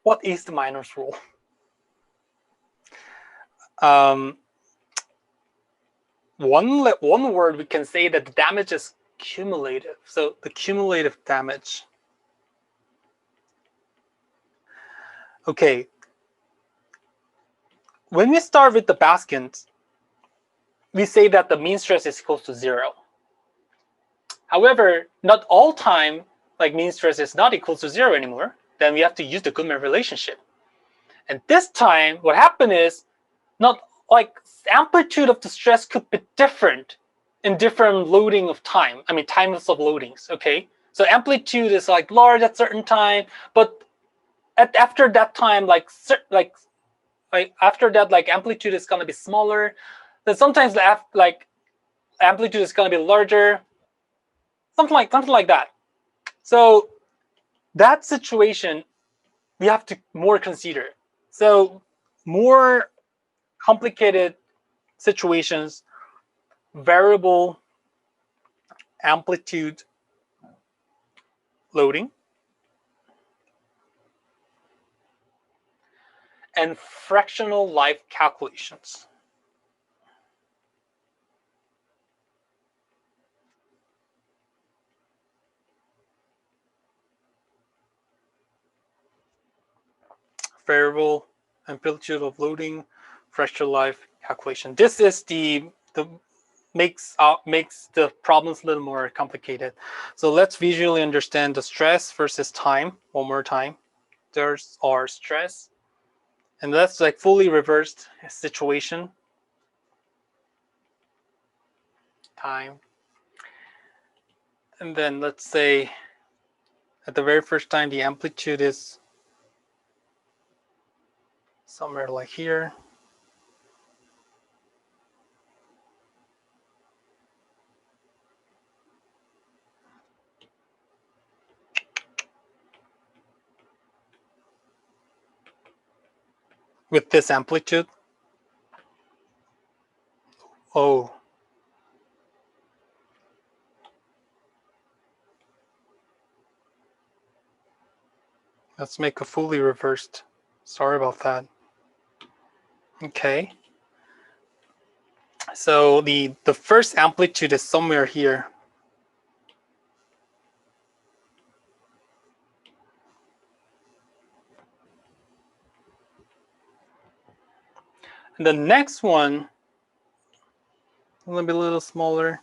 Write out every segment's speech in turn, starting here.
What is the Minor's rule? One word we can say that the damage is cumulative. So the cumulative damage. Okay. When we start with the Baskins, we say that the mean stress is equal to 0. However, not all time like mean stress is not equal to 0 anymore. Then we have to use the Goodman relationship. And this time, what happened is not like amplitude of the stress could be different in different loading of time. I mean, times of loadings. Okay, so amplitude is like large at certain time, but after that time, like after that, like amplitude is gonna be smaller. Then sometimes like amplitude is gonna be larger. Something like that. So that situation we have to more consider. So more complicated situations, variable amplitude loading, and fractional life calculations. Variable amplitude of loading, fractional life calculation. This is the makes the problems a little more complicated. So let's visually understand the stress versus time one more time. There's our stress, and that's like fully reversed situation. Time. And then let's say at the very first time the amplitude is somewhere like here. With this amplitude. Oh. Let's make a fully reversed. Sorry about that. Okay. So the first amplitude is somewhere here. And the next one will be a little smaller.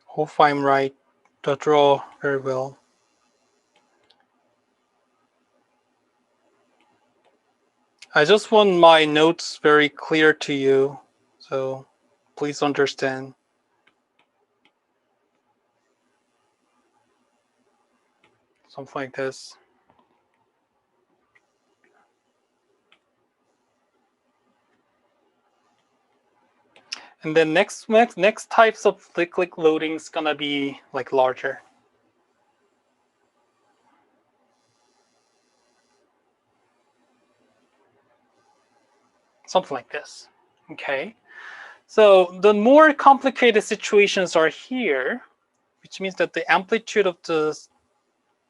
Hope I'm right to draw very well. I just want my notes very clear to you, so please understand. Something like this. And then next types of cyclic loading is gonna be like larger. Something like this. Okay. So the more complicated situations are here, which means that the amplitude of the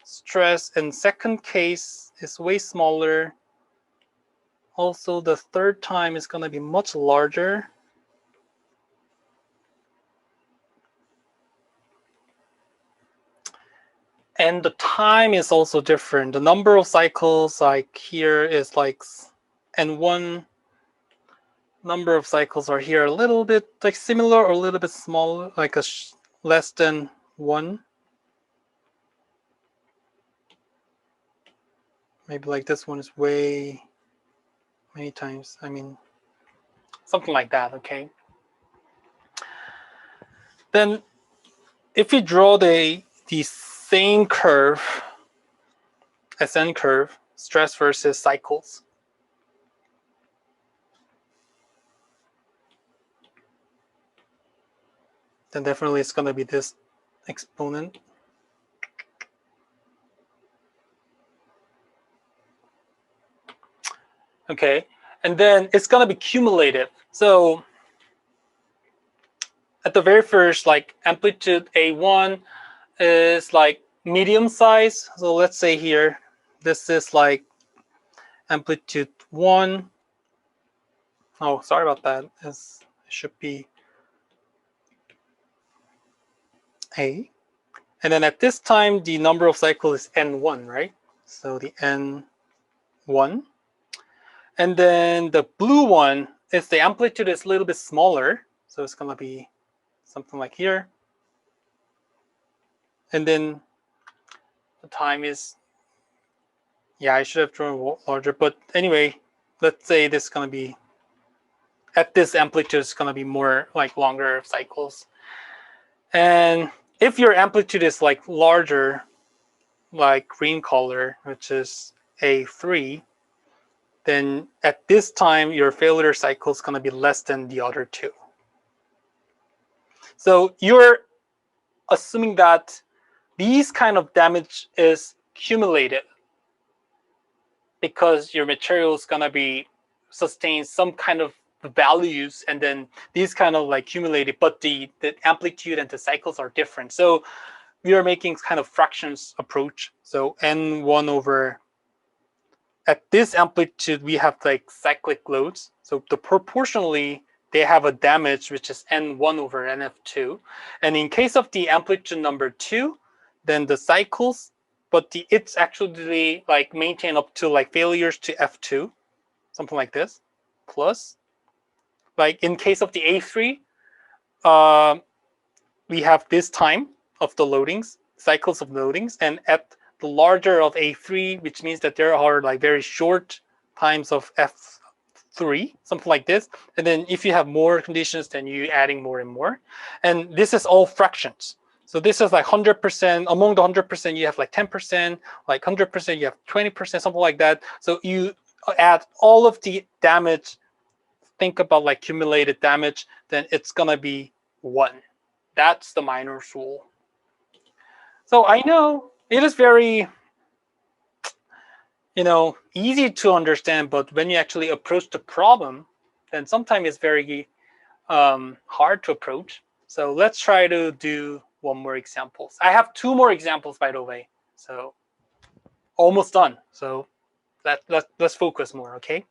stress in second case is way smaller. Also, the third time is going to be much larger. And the time is also different. The number of cycles like here is like, and one number of cycles are here a little bit like similar or a little bit smaller, like a less than 1. Maybe like this one is way many times. I mean, something like that, okay? Then if we draw the same curve, SN curve, stress versus cycles, then definitely it's going to be this exponent. Okay, and then it's gonna be cumulative. So at the very first, like amplitude A1 is like medium size. So let's say here, this is like amplitude 1. Oh, sorry about that. It should be A. And then at this time, the number of cycles is N1, right? So the N1. And then the blue one is the amplitude is a little bit smaller. So it's gonna be something like here. And then the time is, yeah, I should have drawn larger, but anyway, let's say this is gonna be, at this amplitude is gonna be more like longer cycles. And if your amplitude is like larger, like green color, which is A3, then at this time, your failure cycle is gonna be less than the other two. So you're assuming that these kind of damage is cumulative because your material is gonna be sustain some kind of values, and then these kind of like cumulative, but the amplitude and the cycles are different. So we are making kind of fractions approach. So N1 over, at this amplitude, we have like cyclic loads. So the proportionally, they have a damage, which is N1 over NF2. And in case of the amplitude number 2, then the cycles, but it's actually like maintain up to like failures to F2, something like this, plus, like in case of the A3, we have this time of the loadings, cycles of loadings, and at the larger of A3, which means that there are like very short times of F3, something like this. And then if you have more conditions, then you adding more and more. And this is all fractions. So this is like 100%. Among the 100%, you have like 10%, like 100%, you have 20%, something like that. So you add all of the damage, think about like cumulated damage, then it's gonna be 1. That's the Minor's rule. So I know it is very, easy to understand, but when you actually approach the problem, then sometimes it's very hard to approach. So let's try to do one more example. I have 2 more examples, by the way. So almost done. So let's focus more, okay?